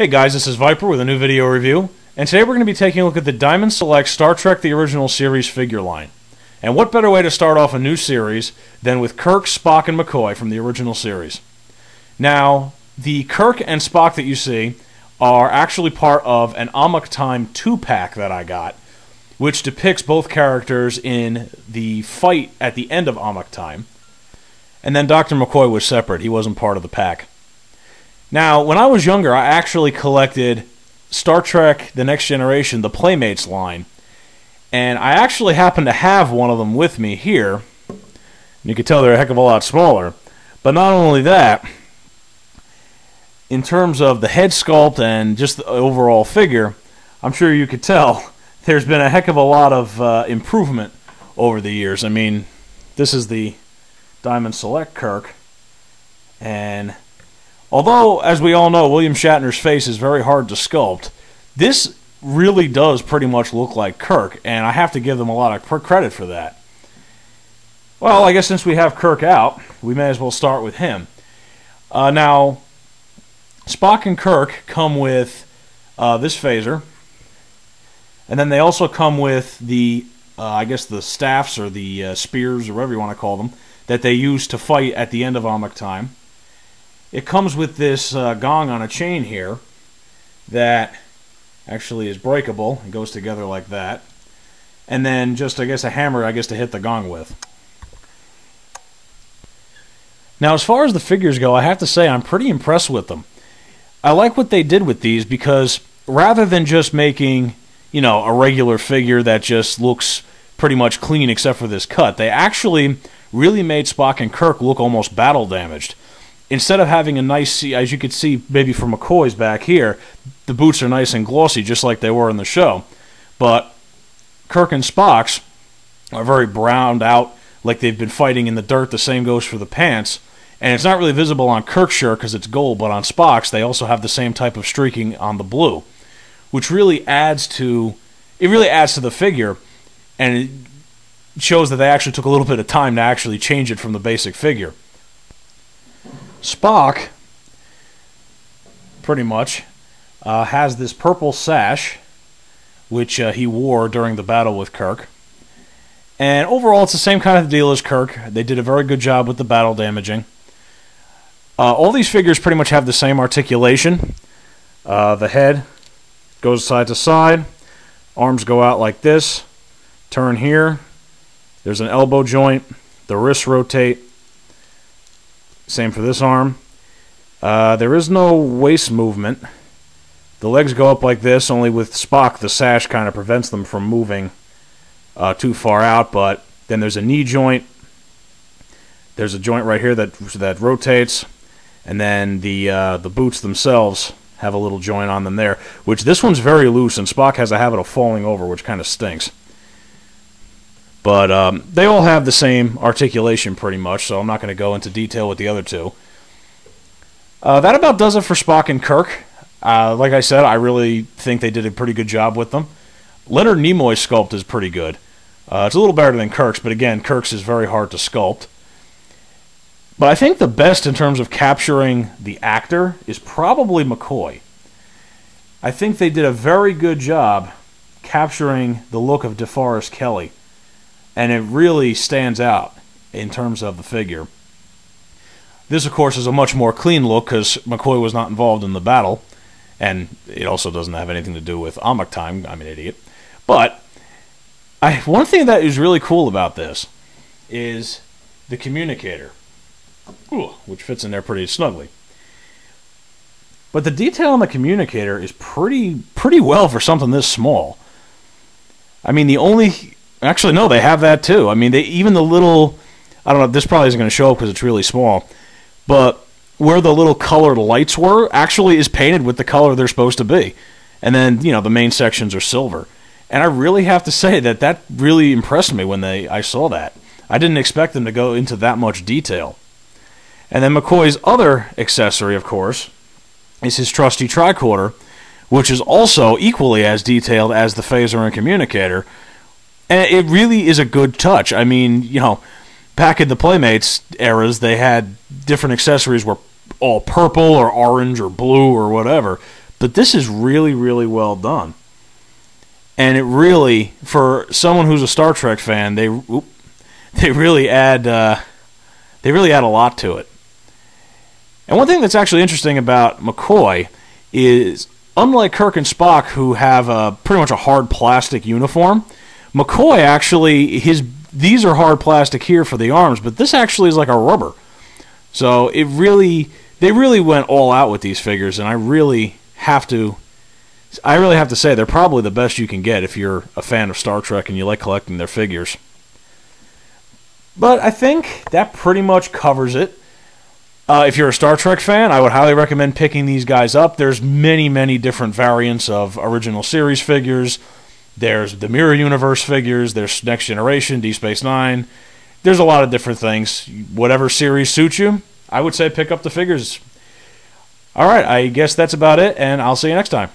Hey guys, this is Viper with a new video review, and today we're going to be taking a look at the Diamond Select Star Trek The Original Series figure line. And what better way to start off a new series than with Kirk, Spock, and McCoy from the original series. Now, the Kirk and Spock that you see are actually part of an Amok Time 2-pack that I got, which depicts both characters in the fight at the end of Amok Time. And then Dr. McCoy was separate, he wasn't part of the pack. Now, when I was younger, I actually collected Star Trek The Next Generation, the Playmates line, and I actually happen to have one of them with me here. You can tell they're a heck of a lot smaller. But not only that, in terms of the head sculpt and just the overall figure, I'm sure you could tell there's been a heck of a lot of improvement over the years. I mean, this is the Diamond Select Kirk, and although, as we all know, William Shatner's face is very hard to sculpt, this really does pretty much look like Kirk, and I have to give them a lot of credit for that. Well, I guess since we have Kirk out, we may as well start with him. Now, Spock and Kirk come with this phaser, and then they also come with the, I guess the staffs or the spears, or whatever you want to call them, that they use to fight at the end of Amok Time. It comes with this gong on a chain here that actually is breakable and goes together like that. And then just, I guess, a hammer, to hit the gong with. Now, as far as the figures go, I have to say I'm pretty impressed with them. I like what they did with these because rather than just making, you know, a regular figure that just looks pretty much clean except for this cut, they actually really made Spock and Kirk look almost battle damaged. Instead of having a nice, as you could see maybe from McCoy's back here, the boots are nice and glossy just like they were in the show. But Kirk and Spock's are very browned out, like they've been fighting in the dirt. The same goes for the pants. And it's not really visible on Kirk's shirt because it's gold, but on Spock's they also have the same type of streaking on the blue, which really adds to, the figure, and it shows that they actually took a little bit of time to actually change it from the basic figure. Spock, pretty much, has this purple sash, which he wore during the battle with Kirk. And overall, it's the same kind of deal as Kirk. They did a very good job with the battle damaging. All these figures pretty much have the same articulation. The head goes side to side. Arms go out like this. Turn here. There's an elbow joint. The wrists rotate. Same for this arm. There is no waist movement. The legs go up like this, only with Spock the sash kind of prevents them from moving too far out, but then there's a knee joint. There's a joint right here that rotates, and then the boots themselves have a little joint on them there, which this one's very loose, and Spock has a habit of falling over, which kind of stinks. But they all have the same articulation pretty much, so I'm not going to go into detail with the other two. That about does it for Spock and Kirk. Like I said, I really think they did a pretty good job with them. Leonard Nimoy's sculpt is pretty good. It's a little better than Kirk's, but again, Kirk's is very hard to sculpt. But I think the best in terms of capturing the actor is probably McCoy. I think they did a very good job capturing the look of DeForest Kelley. And it really stands out in terms of the figure. This, of course, is a much more clean look because McCoy was not involved in the battle. And it also doesn't have anything to do with Amok Time. I'm an idiot. But one thing that is really cool about this is the communicator, which fits in there pretty snugly. But the detail on the communicator is pretty well for something this small. I mean, actually, no, they have that too. I mean, even the little, I don't know, this probably isn't going to show up because it's really small, but where the little colored lights were actually is painted with the color they're supposed to be. And then, you know, the main sections are silver. And I really have to say that really impressed me when I saw that. I didn't expect them to go into that much detail. And then McCoy's other accessory, of course, is his trusty tricorder, which is also equally as detailed as the phaser and communicator. And it really is a good touch. I mean, you know, back in the Playmates eras, they had different accessories were all purple or orange or blue or whatever. But this is really, really well done. And it really, for someone who's a Star Trek fan, they really add a lot to it. And one thing that's actually interesting about McCoy is, unlike Kirk and Spock, who have pretty much a hard plastic uniform, McCoy actually, these are hard plastic here for the arms, but this actually is like a rubber. So they really went all out with these figures, and I really have to say they're probably the best you can get if you're a fan of Star Trek and you like collecting their figures. But I think that pretty much covers it. If you're a Star Trek fan, I would highly recommend picking these guys up. There's many, many different variants of original series figures. There's the Mirror Universe figures. There's Next Generation, Deep Space Nine. There's a lot of different things. Whatever series suits you, I would say pick up the figures. All right, I guess that's about it, and I'll see you next time.